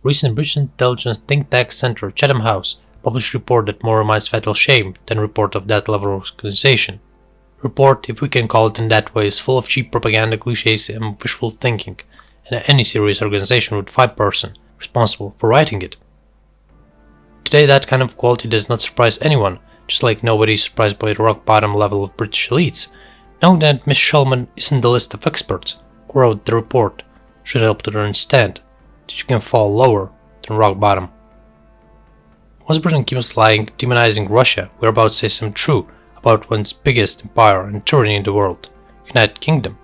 recent British intelligence think tank center Chatham House published a report that more reminds fatal shame than a report of that level of organization. Report, if we can call it in that way, is full of cheap propaganda, cliches and wishful thinking, and any serious organization would find the person responsible for writing it. Today that kind of quality does not surprise anyone, just like nobody is surprised by the rock bottom level of British elites. Knowing that Miss Shulman isn't the list of experts who wrote the report should help to understand that you can fall lower than rock bottom. Once Britain keeps lying, demonizing Russia, we're about to say something true about one's biggest empire and tyranny in the world, United Kingdom.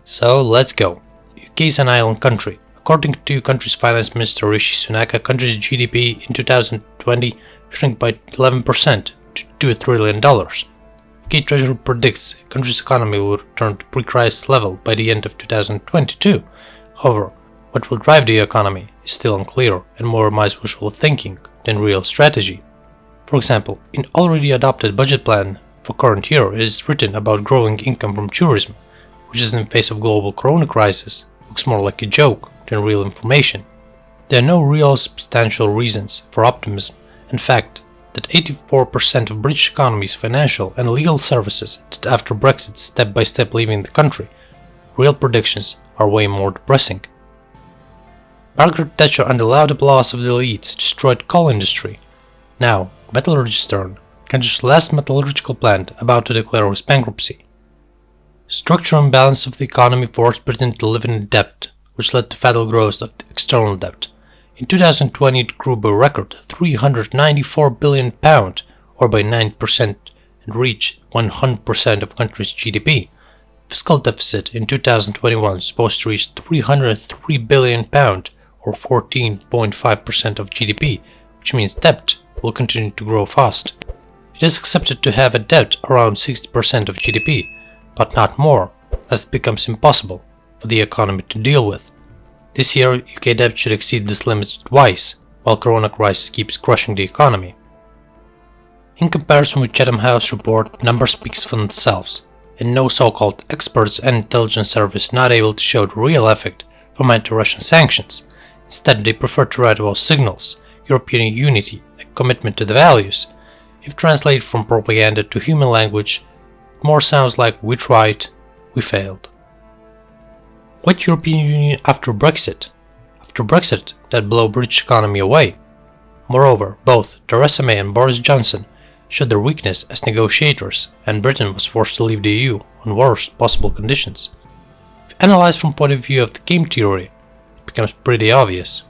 So let's go. UK is an island country. According to country's finance minister Rishi Sunak, country's GDP in 2020 shrank by 11% to $2 trillion. UK Treasury predicts country's economy will return to pre-crisis level by the end of 2022. However, what will drive the economy is still unclear and more reminds wishful thinking than real strategy. For example, in already adopted budget plan for current year it is written about growing income from tourism, which is in face of global corona crisis, looks more like a joke than real information. There are no real substantial reasons for optimism. In fact, that 84% of British economy's financial and legal services that after Brexit step by step leaving the country, real predictions are way more depressing. Margaret Thatcher under loud applause of the elites destroyed coal industry. Now, metallurgist turn, country's last metallurgical plant about to declare its bankruptcy. Structural imbalance of the economy forced Britain to live in debt, which led to fatal growth of the external debt. In 2020 it grew by a record £394 billion, or by 9%, and reached 100% of country's GDP. Fiscal deficit in 2021 is supposed to reach £303 billion, or 14.5% of GDP, which means debt will continue to grow fast. It is accepted to have a debt around 60% of GDP, but not more, as it becomes impossible for the economy to deal with. This year, UK debt should exceed this limit twice, while corona crisis keeps crushing the economy. In comparison with Chatham House report, numbers speak for themselves, and no so-called experts and intelligence service not able to show the real effect from anti-Russian sanctions. Instead, they prefer to write about signals, European unity, and commitment to the values. If translated from propaganda to human language, it more sounds like we tried, we failed. What European Union after Brexit? After Brexit, that blow British economy away. Moreover, both Theresa May and Boris Johnson showed their weakness as negotiators, and Britain was forced to leave the EU on worst possible conditions. If analyzed from point of view of the game theory, it becomes pretty obvious.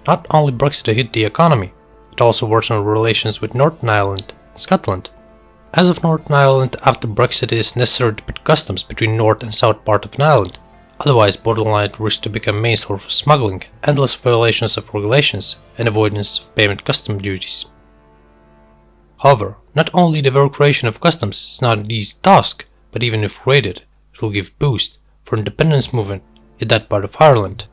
Not only Brexit hit the economy, it also worsened relations with Northern Ireland and Scotland. As of Northern Ireland, after Brexit it is necessary to put customs between north and south part of Ireland, otherwise borderline risks to become main source of smuggling, endless violations of regulations, and avoidance of payment custom duties. However, not only the very creation of customs is not an easy task, but even if created, it will give boost for independence movement in that part of Ireland.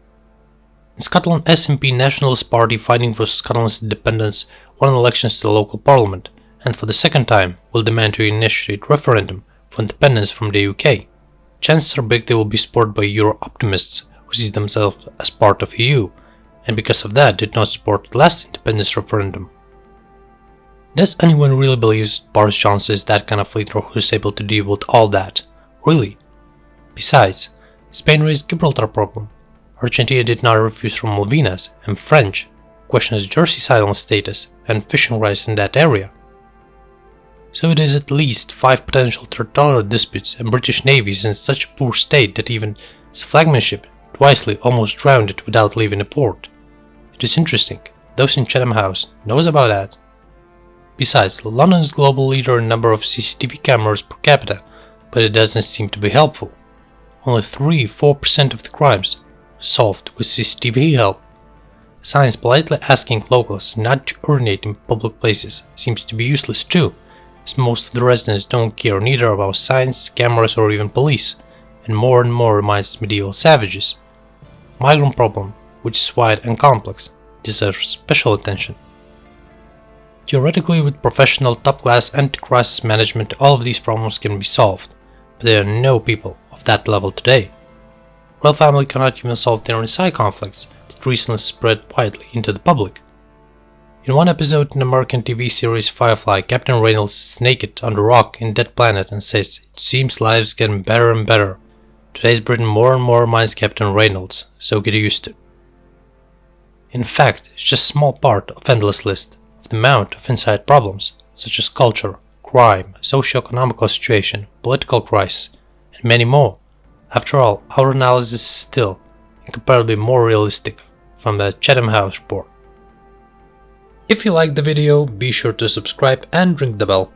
In Scotland, SNP Nationalist Party fighting for Scotland's independence won elections to the local parliament, and for the second time will demand to initiate referendum for independence from the UK. Chances are big they will be supported by Euro optimists who see themselves as part of EU, and because of that did not support the last independence referendum. Does anyone really believe Boris Johnson is that kind of leader who is able to deal with all that? Really? Besides, Spain raised Gibraltar problem, Argentina did not refuse from Malvinas, and French questions Jersey's island status and fishing rights in that area. So it is at least 5 potential territorial disputes, and British Navy is in such a poor state that even its flagman ship wisely almost drowned it without leaving the port. It is interesting, those in Chatham House knows about that. Besides, London is global leader in number of CCTV cameras per capita, but it doesn't seem to be helpful. Only 3-4% of the crimes were solved with CCTV help. Signs politely asking locals not to urinate in public places seems to be useless too, as most of the residents don't care neither about signs, cameras or even police, and more reminds medieval savages. Migrant problem, which is wide and complex, deserves special attention. Theoretically, with professional top-class anti-crisis management, all of these problems can be solved, but there are no people of that level today. Royal family cannot even solve their inside conflicts, that recently spread widely into the public. In one episode in the American TV series Firefly, Captain Reynolds is naked on the rock in Dead Planet and says, "It seems life's getting better and better. Today's Britain more and more reminds Captain Reynolds, so get used to it." In fact, it's just a small part of endless list of the amount of inside problems, such as culture, crime, socio-economical situation, political crisis, and many more. After all, our analysis is still incomparably more realistic from the Chatham House report. If you liked the video, be sure to subscribe and ring the bell.